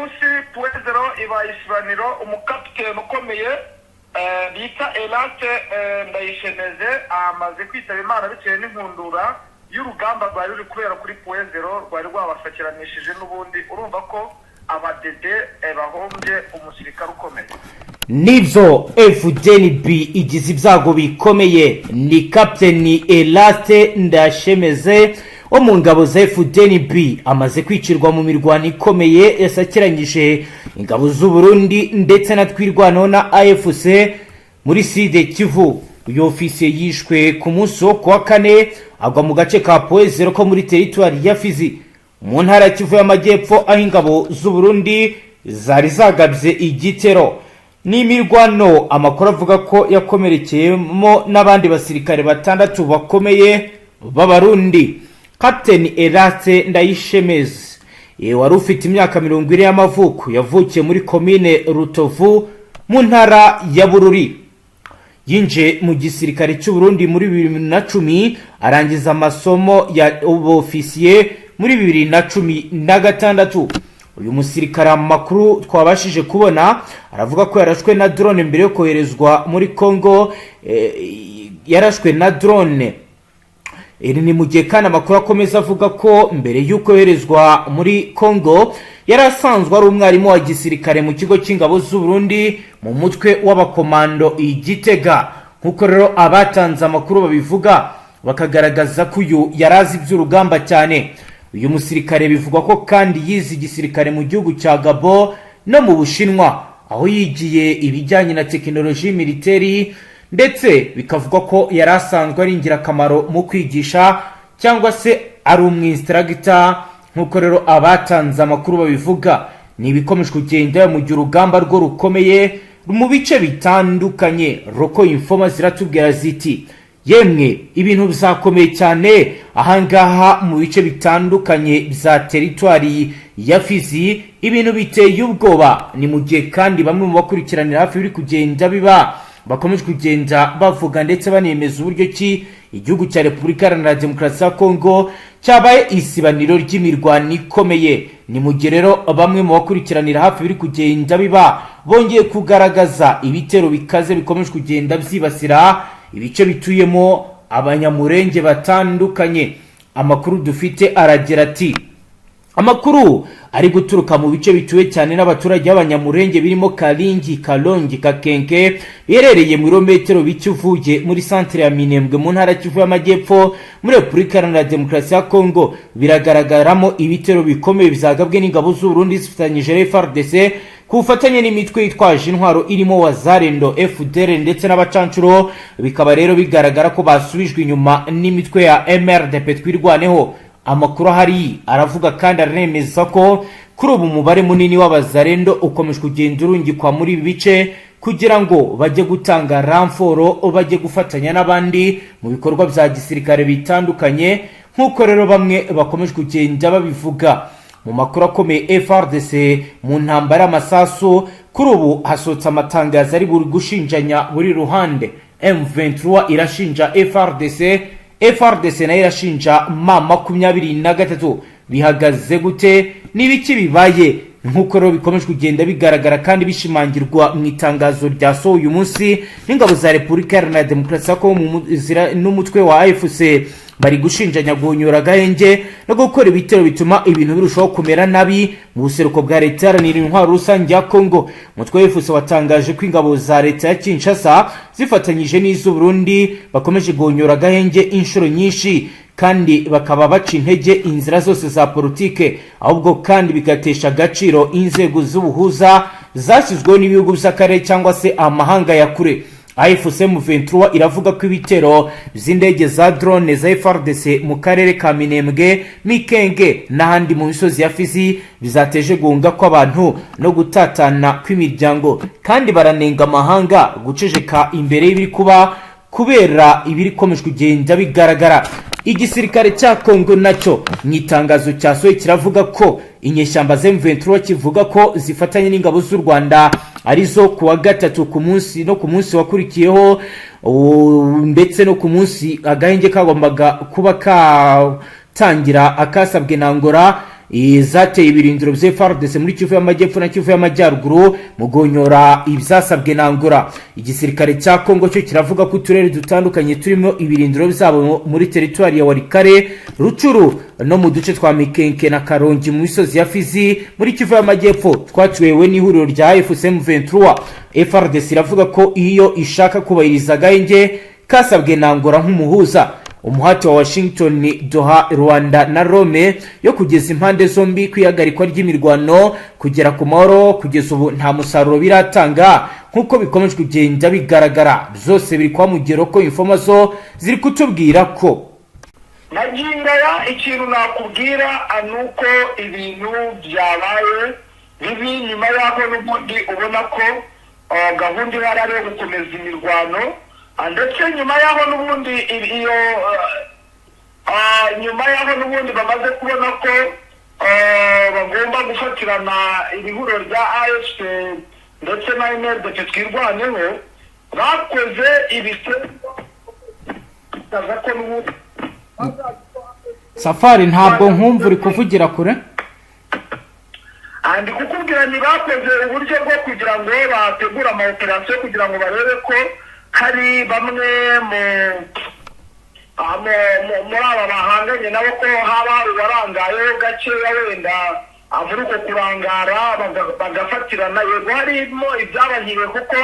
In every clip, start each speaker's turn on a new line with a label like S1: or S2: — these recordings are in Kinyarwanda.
S1: munsi puwezero iba isibaniro umukapiteni ukomeye bita Elate Ndayishemeze amaze kwitaba Imana bitewe n'inkundura y'urugamba rwari ruri kubera kuri puwezero rwari rwabasakiranishije n'ubundi urumva ko abadede bahombye umusirikare ukomeye.
S2: Nivyo FDNB igize ibyago bikomeye ni Kapiteni Elate Ndayishemeze wo mu ngabo za FDNB amaze kwicirwa mu mirwano ikomeye yasakiranyije ingabo z'u Burundi ndetse na twirwanaho na AFC muri Side Kivu. Uyu ofisiye yishwe ku munsi wo kuwa kane agwa mu gace ka Poezero ko muri territoire ya Fizi mu ntara ya Kivu y'Amajyepfo aho ingabo z'u Burundi zari zagabye igitero. Ni imirwano amakuru avuga ko yakomerekeyemo n'abandi basirikare batandatu bakomeye b'Abarundi. Kapiteni Elate Ndayishemeze wari ufite imyaka 20 y'amavuko yavukiye muri komine Rutovu mu ntara ya Bururi. Yinje mu gisirikare cy'u Burundi muri 2010 arangiza amasomo ya ofisiye muri 2016. Uyu musirikare amakuru twabashije kubona aravuga ko yarashwe na drone mbere yo koherezwa muri Congo. Yarashwe na drone ni mu gihe kandi amakuru akomeza avuga ko mbere y'uko yoherezwa muri Congo yarasanzwe ari umwarimu wa gisirikare mu kigo cy'ingabo z'u Burundi mu mutwe w'abakomando Igitega. Nkuko rero abatanze amakuru babivuga bakagaragaza ko uyu yarazi iby'urugamba cyane. Uyu musirikare bivugwa ko kandi yize igisirikare mu gihugu cya Gabo no mu Bushinwa aho yigiye ibijyanye na tekinoloji militeri, ndetse bikavugwa ko yarasanzwe ari ingirakamaro mu kwigisha cyangwa se ari umwinstructor. Nkuko rero abatanze amakuru babivuga ni ibikomeje kugenda mu gihe urugamba rwo rukomeye mu bice bitandukanye. Roko informa ziratubwira ziti yemwe ibintu bizakomeye cyane ahangaha mu bice bitandukanye bya territoire ya Fizi, ibintu biteye ubwoba. Ni mu gihe kandi bamwe mu bakurikiranira hafi biri kugenda biba bakomeje kugenda bavuga ndetse banemeza uburyo ki igihugu cya Repubulika Iharanira Demokarasi ya Kongo cyabaye isibaniro ry'imirwano ikomeye. Ni mu gihe rero bamwe mu bakurikiranira hafi biri kugenda biba bongeye kugaragaza ibitero bikaze bikomeje kugenda byibasira ibice bituyemo abanyamurenge batandukanye. Amakuru dufite aragira ati amakuru ari guturuka mu bice bituwe cyane n'abaturage b'abanyamurenge birimo Kalingi, Kalongi, Kakenke yerereye mu birometero bicyuvuye muri centre ya Minembwe mu ntara Kivu y'Amajyepfo muri Repubulika Iharanira Demokarasi ya Kongo. Biragaragaramo ibitero bikomeye bizagabwe n'ingabo z'u Burundi zifatanyije FARDC ku bufatanye n'imitwe yitwaje intwaro irimo Wazarendo, FDR ndetse n'abacancuro. Bikaba rero bigaragara ko basubijwe inyuma n'imitwe ya MRDP twirwaneho. Amakuru hari aravuga kandi aremeza ko kuri ubu umubare munini w'Abazarendo ukomeje kugenda urungikwa muri ibi bice kugira ngo bajye gutanga ramforo bajye gufatanya n'abandi mu bikorwa bya gisirikare bitandukanye. Nkuko rero bamwe bakomeje kugenda babivuga mu makuru akomeye, FARDC mu ntambara y'amasasu kuri ubu hasotse amatangazo ari buri gushinjanya buri ruhande. M23 irashinja FARDC nayo irashinja M23. Bihagaze gute? Nibiki bibaye? Nkuko rero bikomeje kugenda bigaragara kandi bishimangirwa mu itangazo ryaso uyu munsi n'ingabo za Repubulika Iharanira Demokarasi ya Kongo n'umutwe wa AFC bari gushinjanya guhonyora gahenge no gukora ibitero bituma ibintu birushaho kumera nabi mu buseruko bwa leta iharanira intwaro rusange ya Kongo. Umutwe wa AFC watangaje ko ingabo za leta ya Kinshasa zifatanyije n'iz'u Burundi bakomeje guhonyora gahenge inshuro nyinshi kandi bakaba baca intege inzira zose za politike, ahubwo kandi bigatesha agaciro inzego z'ubuhuza zashyizweho n'ibihugu by'akarere cyangwa se amahanga ya kure. AFC M23 iravuga ko ibitero by'indege za drone za FARDC mu karere ka Minembwe, Mikenge n'ahandi mu misozi ya Fizi bizateje guhunga kw'abantu no gutatana kw'imiryango, kandi baranenga amahanga guceceka imbere y'ibiri kuba kubera ibiri komeje kugenda bigaragara. Igisirikare cya Kongo nacyo mwitangazo cyasoye kiravuga ko inyeshyamba za M23 kivuga ko zifatanye n'ingabo z'u Rwanda arizo kuwa gatatu ku munsi no ku munsi wakurikiyeho ndetse no ku munsi agahenge kagombaga kuba katangira akasabwe na Angola zateye ibirindiro bya FARDC muri Kivu y'Amajyepfo na Kivu y'Amajyaruguru mu gonyora ibyasabwe na Angola. Igisirikare cya Kongo cyo kiravuga ko uturere dutandukanye turimo ibirindiro byabo muri teritwari ya Warikare, Rucuru no mu duce twa Mikenke na Karongi mu misozi ya Fizi muri Kivu y'Amajyepfo twatwewe n'ihuriro rya FCM23. FARDC iravuga ko iyo ishaka kubahiriza gahenge kasabwe na Angola nk'umuhuza. Umuhati wa Washington, Doha, Rwanda na Rome yo kugeza impande zombi kwihagarikwa ry'imirwano kugera ku mahoro kugeza ubu nta musaruro biratanga nkuko bikomeje kugenda bigaragara. Byose biri kwa mugero ko informazo ziri kutubwira ko
S1: Nagingaya ikintu nakubwira anuko ibintu byabaye bibi nyuma y'aho n'ubundi ubona ko gahunda ihari yo gukomeza imirwano, ndetse nyuma y'aho n'ubundi iyo nyuma y'aho n'ubundi bamaze kubona ko bagomba gufatirana ibihuro rya AFC ndetse na NON-RESPONSABILITÉ twirwaneho, bakoze ibisego ko n'ubundi
S2: Safari ntabwo nkumva uri kuvugira kure.
S1: Andi kukubwira ni bakoze uburyo bwo kugira ngo bategura ama operation kugira ngo barebe ko hari bamwe muri aba bahanganye nabo ko haba hari uwarangayeho gakeya wenda muri uko kurangara bagafatirana. Yego harimo ibyabahiriwe kuko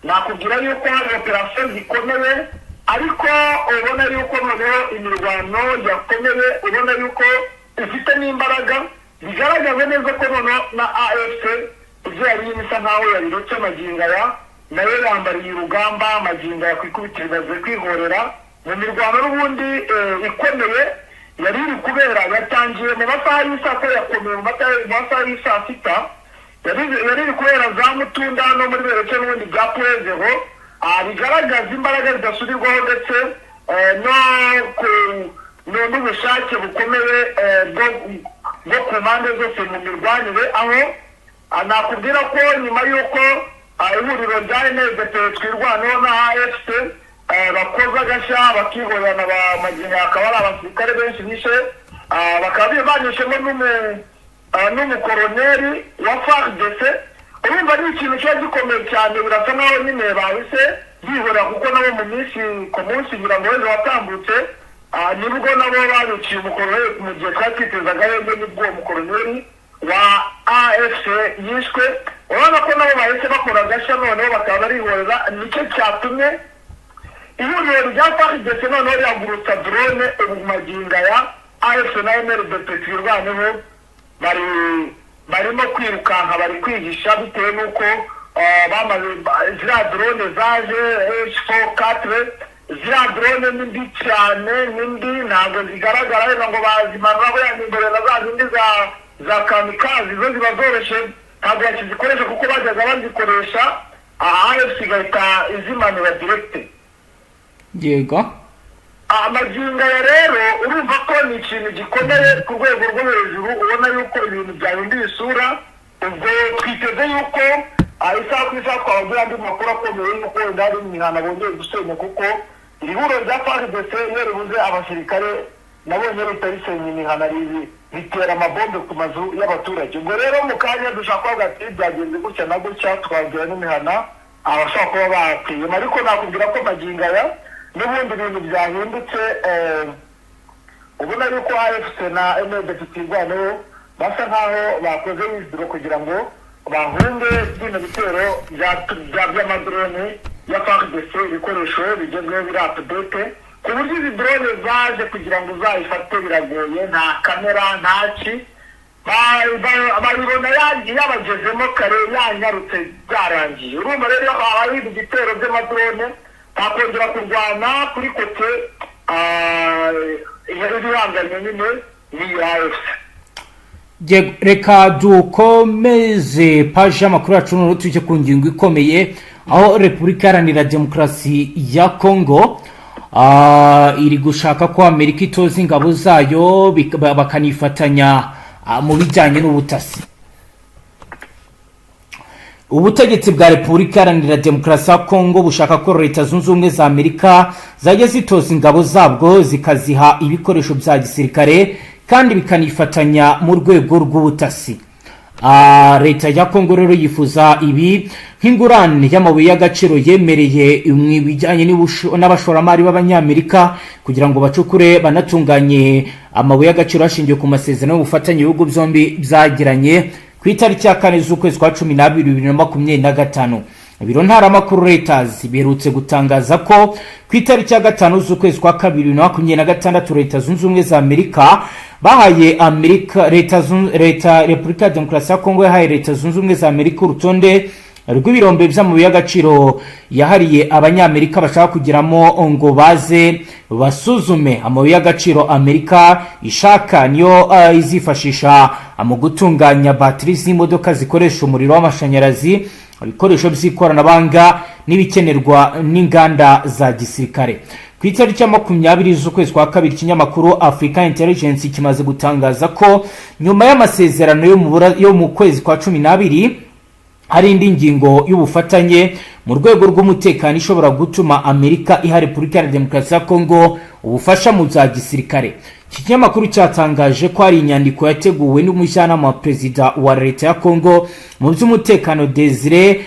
S1: nakubwira yuko hari operation zikomeye, ariko ubona yuko noneho imirwano yakomeye, ubona yuko ifite n'imbaraga, bigaragaza neza ko noneho na AFC ibyo yari bisa nkaho yabiretse Magingaya nayo yambariye urugamba. Magingaya kwikubitira baze kwihorera mu mirwano n'ubundi ikomeye yari iri kubera. Yatangiye mu masaha y'isako, yakomeye mu masaha y'isaa sita, yari iri kubera za Mutunda no muri beretse n'ubundi bya Purezeho, bigaragaza imbaraga zidasubirwaho ndetse n'ubushake bukomeye bwo ku mpande zose mu mirwanire. Aho nakubwira ko nyuma y'uko ihuriro rya NON-RESPONSABILITÉ twirwaneho na AFC bakoze agashya bakihorana ba Magingaya, akaba ari abasirikare benshi bishe, bakaba banyushemo n'umukoroneri wa FARDC. Urumva ni ikintu cyo gikomeye cyane, birasa nkaho nyine bahise bihora kuko nabo mu minsi ku munsi ngira ngo wenda watambutse nibwo nabo baruciye umukoroneri mu gihe twatitezaga yende nibwo umukoroneri wa AFC yishwe. Urabona ko nabo bahise bakora agashya noneho bakaba barihorera. Nicyo cyatumye ihuriro rya FARDC noneho ryagurutsa drone ubu Magingaya AFC na NON-RESPONSABILITÉ twirwaneho barimo kwirukanka, bari kwihisha bitewe n'uko bamaze ziriya drone zaje H4 ziriya drone n'indi cyane, n'indi ntabwo zigaragara wenda ngo bazimanura wenda imbere na za zindi za kamikazi zo ziba zoroshye ntabwo bakizikoresha kuko bajyaga bazikoresha AFC igahita izimanura direct.
S2: Yego
S1: Magingaya rero urumva ko ni ikintu gikomeye ku rwego rwo hejuru, ubona yuko ibintu byahinduye isura. Ubwo twiteze yuko isaha ku isaha twabagira andi makuru akomeye yuko wenda hari imihana bongeye gusenya, kuko iri huriro rya FARDC iyo ribuze abasirikare nabonye ritarisenya imihana ritera amabombe ku mazu y'abaturage. Ubwo rero mu kanya dushaka kuvuga ati byagenze gutya na gutya, twabwira n'imihana abashaka kuba bateyemo, ariko nakubwira ko Magingaya n'ubundi ibintu byahindutse. Ubona yuko AFC na NON-RESPONSABILITÉ twirwaneho basa nkaho bakoze wizidiro kugira ngo bahunge bino bitero by'amadrone ya FARDC, ibikoresho bigezweho biri update ku buryo izi drone zaje kugira ngo uzayifate biragoye, nta kamera nta ki, bayibona yabagezemo kare yanyarutse byarangiye. Urumva rero habaye ibitero by'amadrone bakongera kurwana kuri kote ibihanganye nyine ni AFC.
S2: Reka dukomeze paji y'amakuru yacu noneho tujye ku ngingo ikomeye, aho Repubulika Iharanira Demokarasi ya Kongo iri gushaka ko Amerika itoza ingabo zayo bakanifatanya mu bijyanye n'ubutasi. Ubutegetsi bwa Repubulika Iharanira Demokarasi ya Kongo bushaka ko Leta Zunze Ubumwe za Amerika zajya zitoza ingabo zabwo zikaziha ibikoresho bya gisirikare kandi bikanifatanya mu rwego rw'ubutasi. Leta ya Kongo rero yifuza ibi nk'ingurane y'amabuye y'agaciro yemereye ibijyanye n'abashoramari b'abanyamerika kugira ngo bacukure banatunganye amabuye y'agaciro hashingiwe ku masezerano y'ubufatanye ibihugu byombi byagiranye ku itariki ya 4 z'ukwezi kwa 12 2025. Ibiro ntaramakuru Reuters biherutse gutangaza ko ku itariki ya 5 z'ukwezi kwa 2026 Leta Zunze Ubumwe za Amerika bahaye Repubulika ya Demokarasi ya Kongo yahaye Leta Zunze Ubumwe za Amerika urutonde rw'ibirombe by'amabuye y'agaciro yahariye abanyamerika bashaka kugiramo ngo baze basuzume amabuye y'agaciro Amerika ishaka niyo izifashisha mu gutunganya batterie z'imodoka zikoresha umuriro w'amashanyarazi, ibikoresho by'ikoranabuhanga n'ibikenerwa n'inganda za gisirikare. Ku itariki ya 20 z'ukwezi kwa 2 ikinyamakuru Africa Intelligence kimaze gutangaza ko nyuma y'amasezerano yo mu kwezi kwa 12 hari indi ngingo y'ubufatanye mu rwego rw'umutekano ishobora gutuma Amerika iha Repubulika ya Demokarasi ya Kongo ubufasha mu bya gisirikare. Iki kinyamakuru cyatangaje ko hari inyandiko yateguwe n'umujyanama wa perezida wa Leta ya Kongo mu by'umutekano Desire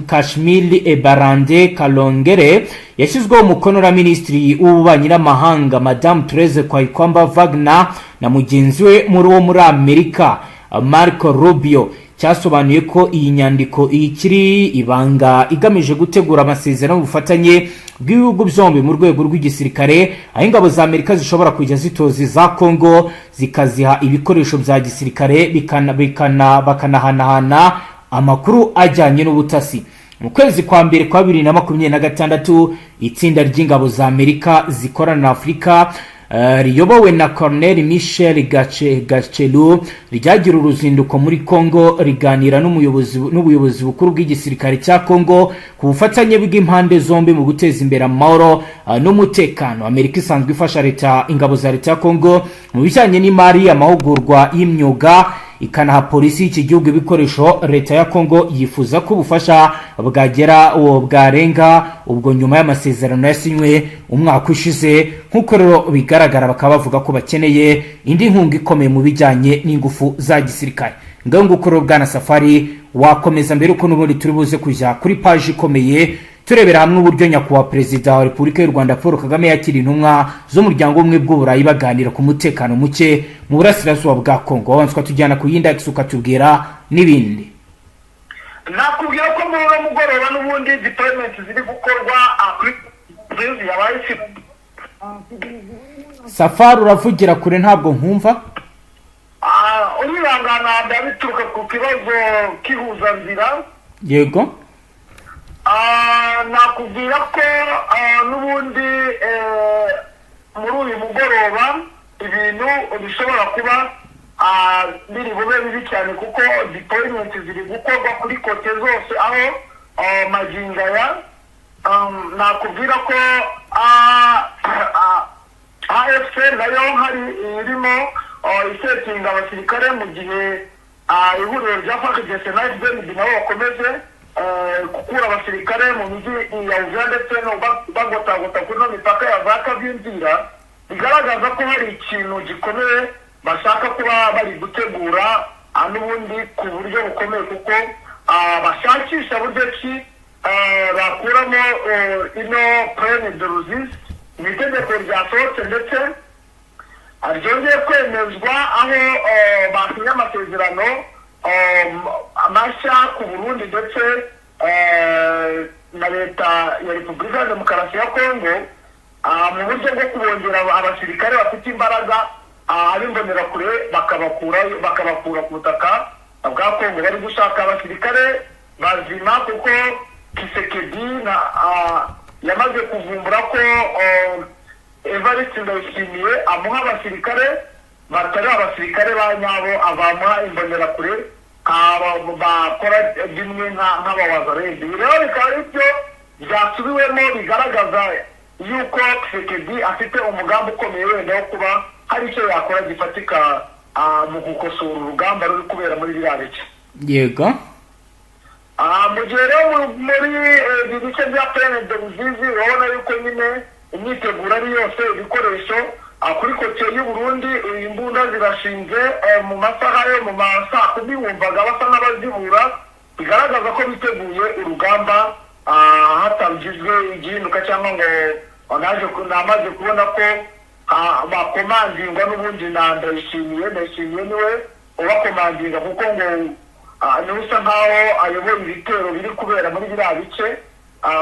S2: Kashmiri Barande Kalongere yashyizweho umukono na Minisitiri w'Ububanyi n'Amahanga Madame Therese Kwayikwamba Wagner na mugenzi we muri Amerika Marco Rubio. Cyasobanuye ko iyi nyandiko ikiri ibanga igamije gutegura amasezerano y'ubufatanye bw'ibihugu byombi mu rwego rw'igisirikare, aho ingabo za Amerika zishobora kujya zitoza za Kongo zikaziha ibikoresho bya gisirikare bakanahanahana amakuru ajyanye n'ubutasi. Mu kwezi kwa mbere kwa 2026 itsinda ry'ingabo za Amerika zikorana na Afurika riyobowe na Colonel Michel Gachelu ryagira uruzinduko muri Kongo riganira n'ubuyobozi bukuru bw'igisirikare cya Kongo ku bufatanye bw'impande zombi mu guteza imbere amahoro n'umutekano. Amerika isanzwe ifasha ingabo za Leta ya Kongo mu bijyanye n'imari, amahugurwa y'imyuga, ikanaha polisi y'iki gihugu ibikoresho. Leta ya Kongo yifuza ko ubufasha bwarenga ubwo nyuma y'amasezerano yasinywe umwaka ushize, nk'uko rero bigaragara bakaba bavuga ko bakeneye indi nkunga ikomeye mu bijyanye n'ingufu za gisirikare. Ngaho nguko rero Bwana Safari wakomeza mbere uko n'ubundi turi buze kujya kuri page ikomeye turebera hamwe uburyo nyakubahwa perezida wa Repubulika y'u Rwanda Paul Kagame yakira intumwa z'umuryango umwe bw'Uburayi baganira ku mutekano muke mu burasirazuba bwa Kongo. Wabanzwa tujyana ku yindi akisuka tubwira n'ibindi.
S1: Nakubwira ko muri uno mugoroba n'ubundi deployment ziri gukorwa kuri yabaye.
S2: Safari uravugira kure ntabwo nkumva.
S1: Uribangana ndabituruka ku kibazo kihuzanzira.
S2: Yego.
S1: Nakubwira ko n'ubundi muri uyu mugoroba ibintu bishobora kuba biri bube bibi cyane kuko deployment ziri gukorwa kuri kote zose aho magingaya. Nakubwira ko AFC nayo hari irimo isetinga abasirikare mu gihe ihuriro rya FARDC na FDLR nabo bakomeze kukura abasirikare mu miji ya Uvira ndetse no bagotagota kuri no mipaka ya Kavimvira. Bigaragaza ko hari ikintu gikomeye bashaka kuba bari gutegura n'ubundi ku buryo bukomeye kuko bashakisha buryo ki bakuramo ino prene de Ruzizi mu itegeko ryasohotse ndetse ryongeye kwemezwa aho basinye amasezerano amashya ku Burundi ndetse na Leta ya Repubulika ya Demokarasi ya Kongo mu buryo bwo kubongera abasirikare bafite imbaraga ab'imbonerakure bakabakura ku butaka bwa Kongo. Bari gushaka abasirikare bazima kuko Kisekedi yamaze kuvumbura ko Evariste Ndayishimiye amuha abasirikare batari abasirikare ba nyabo, abamuha imbonerakure bakora bimwe nk'abawazaredi. Rero bikaba ibyo byasubiwemo bigaragaza yuko Kisekedi afite umugambi ukomeye wenda wo kuba hari icyo yakora gifatika mu gukosora urugamba ruri kubera muri biriya bice.
S2: Yego.
S1: Mu gihe rero muri ibi bice bya Prene de Ruzizi urabona yuko nyine imyiteguro ari yose, ibikoresho kuri kote y'u Burundi imbunda zirashinze mu masaha yo mu masaa 10 wumvaga basa n'abazibura bigaragaza ko biteguye urugamba hatangijwe igihinduka cyangwa ngo namaze kubona ko bakomandingwa n'ubundi ndayishimiye niwe ubakomandinga kuko ngo niwe usa nkaho ayoboye ibitero biri kubera muri biriya bice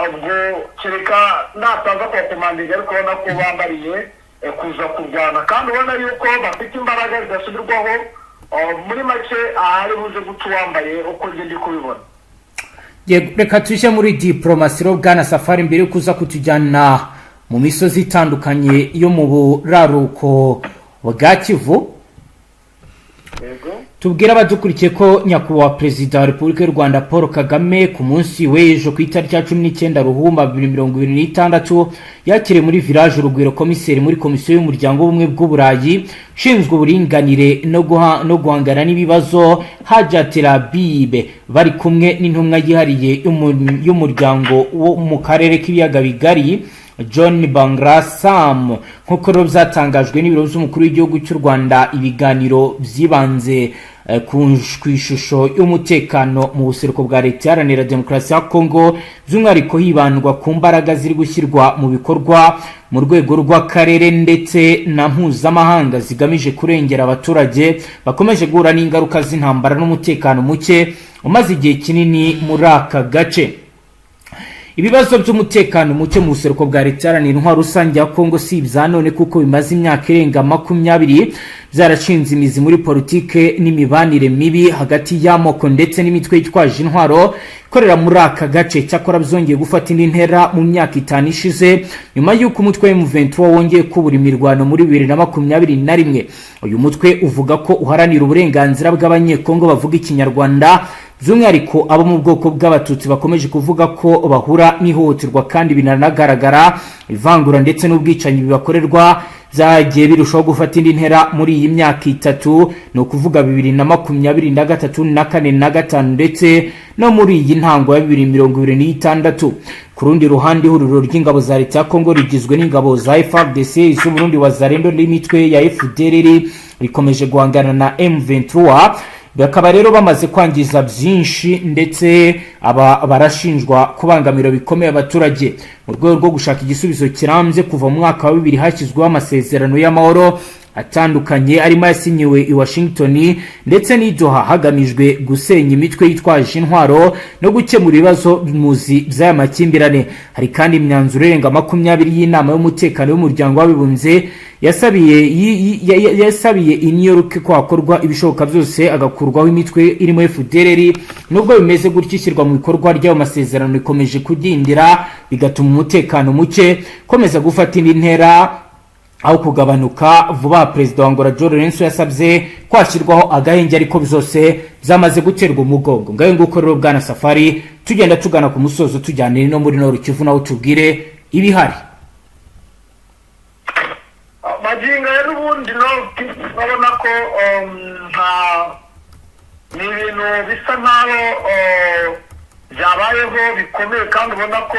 S1: ubwo kereka nataza kubakomandinga ariko ubona ko bambariye kuza kurwana kandi ubona yuko bafite imbaraga zidasubirwaho muri make ari buze guca uwambaye uko ndi kubibona.
S2: Reka tujye muri diplomasi bwana Safari mbere kuza kutujyana mu misozi itandukanye yo mu buraruko bwa Kivu. Tubwira abadukurikiye ko nyakubahwa Perezida wa Repubulika y'u Rwanda Paul Kagame ku munsi w'ejo ku itariki ya 19 Ruhumba 2026 yakiriye muri village Urugwiro komiseri muri komisiyo y'umuryango w'ubumwe bw'Uburayi ushinzwe uburinganire no guhangana n'ibibazo Hajatira Bibe bari kumwe n'intumwa yihariye y'umuryango wo mu karere k'ibiyaga bigari John Bangrasam nk'uko rero byatangajwe n'ibiro by'umukuru w'igihugu cy'u Rwanda. Ibiganiro byibanze ku ishusho y'umutekano mu buseruko bwa Leta Iharanira Demokarasi ya Kongo, by'umwihariko hibandwa ku mbaraga ziri gushyirwa mu bikorwa mu rwego rw'akarere ndetse na mpuzamahanga zigamije kurengera abaturage bakomeje guhura n'ingaruka z'intambara n'umutekano muke umaze igihe kinini muri aka gace. Ibibazo by'umutekano muke mu buseruko bwa Leta Iharanira Intwaro Rusange ya Kongo si ibya none kuko bimaze imyaka irenga 20 byarashinze imizi muri politike n'imibanire mibi hagati y'amoko ndetse n'imitwe yitwaje intwaro ikorera muri aka gace. Cyakora byongeye gufata indi ntera mu myaka 5 ishize nyuma y'uko umutwe M23 wongeye kubura imirwano muri 2021. Uyu mutwe uvuga ko uharanira uburenganzira bw'Abanyecongo bavuga Ikinyarwanda, by'umwihariko abo mu bwoko bw'Abatutsi bakomeje kuvuga ko bahura n'ihohoterwa kandi binanagaragara ivangura ndetse n'ubwicanyi bibakorerwa byagiye birushaho gufata indi ntera muri iyi myaka 3, no kuvuga 2023 na 4 na 5 ndetse no muri iyi ntango ya 2026. Ku rundi ruhande ihuriro ry'ingabo za Leta ya Kongo rigizwe n'ingabo za FARDC iz'Uburundi wazarendo n'imitwe ya FDLR rikomeje guhangana na M23. Bakaba rero bamaze kwangiza byinshi ndetse barashinjwa kubangamira bikomeye abaturage. Mu rwego rwo gushaka igisubizo kirambye kuva mu mwaka wa 2000 hashyizweho amasezerano y'amahoro atandukanye arimo yasinyiwe i Washington ndetse n'i Doha hagamijwe gusenya imitwe yitwaje intwaro no gukemura ibibazo muzi by'aya makimbirane. Hari kandi imyanzuro irenga 20 y'inama y'umutekano w'umuryango w'abibumbye yasabiye i New York ko hakorwa ibishoboka byose agakurwaho imitwe irimo FDLR. Nubwo bimeze gutyo ishyirwa mu bikorwa ry'ayo masezerano ikomeje kudindira bigatuma umutekano muke komeza gufata indi ntera aho kugabanuka vuba. Perezida wa Angola João Lourenço yasabye kwashyirwaho agahenge ariko byose byamaze guterwa umugongo. Ngayo nguko rero bwana Safari tugenda tugana ku musozo tujyane no muri Nord Kivu naho tubwire ibihari.
S1: Majinga y'ubundi nabona ko ni ibintu bisa nkaho byabayeho bikomeye kandi ubona ko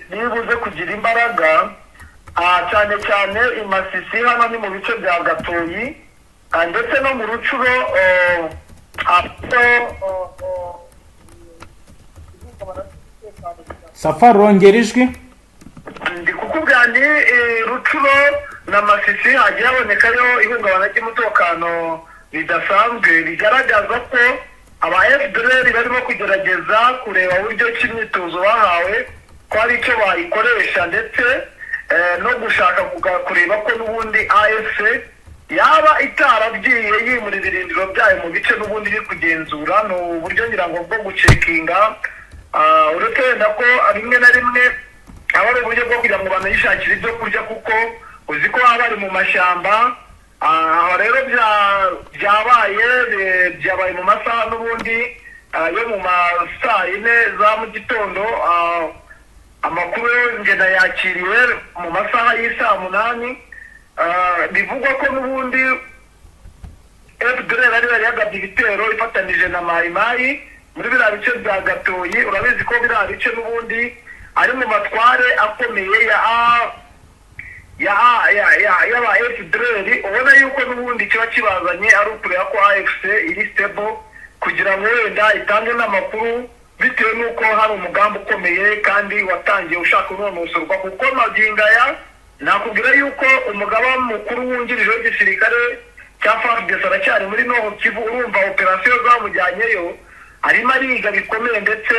S1: bibuze kugira imbaraga cyane cyane imasisi hano ni mu bice bya Gatoyi ndetse no mu Rucuro
S2: Safari rongera ijwi.
S1: Ndi kukubwira ni Rucuro na Masisi hagiye habonekayo ihungabana ry'umutekano bidasanzwe bigaragaza ko aba FDLR barimo kugerageza kureba uburyo cy'imyitozo bahawe ko ari icyo bayikoresha ndetse no gushaka kureba ko n'ubundi AFC yaba itarabyiye yimura ibirindiro byayo mu bice n'ubundi biri kugenzura no uburyo ngira ngo bwo gucekinga uretse ko rimwe na rimwe aba ari uburyo bwo kugira ngo banayishakire ibyo kurya kuko uzi ko baba bari mu mashyamba. Rero byabaye mu masaha n'ubundi yo mu masaa 4 za mu gitondo. Amakuru ngenda yakiriwe mu masaha y'isaa 8 bivugwa ko n'ubundi FDLR bari yagabye ibitero ifatanije na Mayimayi muri biriya bice bya Gatoyi. Urabizi ko biriya bice n'ubundi ari mu matware akomeye y'aba FDLR ubona yuko n'ubundi kiba kibazanye ari ukureba ko AFC iri stable kugira ngo wenda itange n'amakuru bitewe n'uko hari umugambi ukomeye kandi watangiye ushaka kunonosorwa kuko magingaya nakubwira yuko umugaba mukuru wungirije w'igisirikare cya FARDC aracyari muri Nord Kivu urumva operasiyo zamujyanyeyo arimo ariga bikomeye ndetse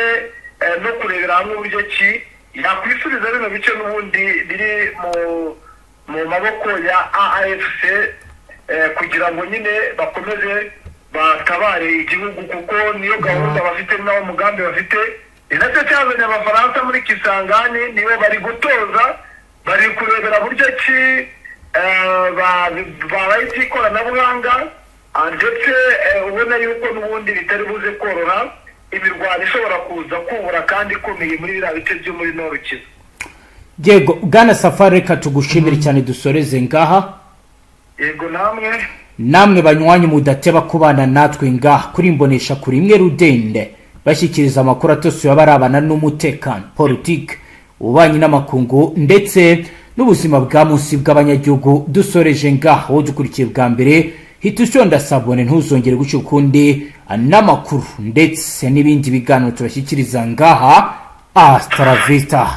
S1: no kurebera hamwe uburyo ki yakwisubiza bino bice n'ubundi biri mu maboko ya AFC kugira ngo nyine bakomeze batabare igihugu kuko niyo gahunda bafite nawo mugambi bafite nacyo cyazanye abafaransa muri Kisangani nibo bari gutoza bari kurebera buryo ki babaye ikoranabuhanga ndetse ubona yuko n'ubundi bitari buze koroha imirwano ishobora kuza kubura kandi ikomeye muri biriya bice byo muri Nord Kivu.
S2: Yego Bwana Safari reka tugushimire cyane dusoreze ngaha.
S1: Yego namwe
S2: banywanyi mudateba kubana natwe ngaha kuri imbonesha kuri imwe rudende bashyikiriza amakuru atosuye abarabana n'umutekano politique ububanyi n'amakungu ndetse n'ubuzima bwa munsi bw'abanyagihugu dusoreje ngaha wo dukurikiye bwa mbere hitushonda sabone ntuzongere guca ukundi n'amakuru ndetse n'ibindi biganiro tubashyikiriza ngaha hasta la vista.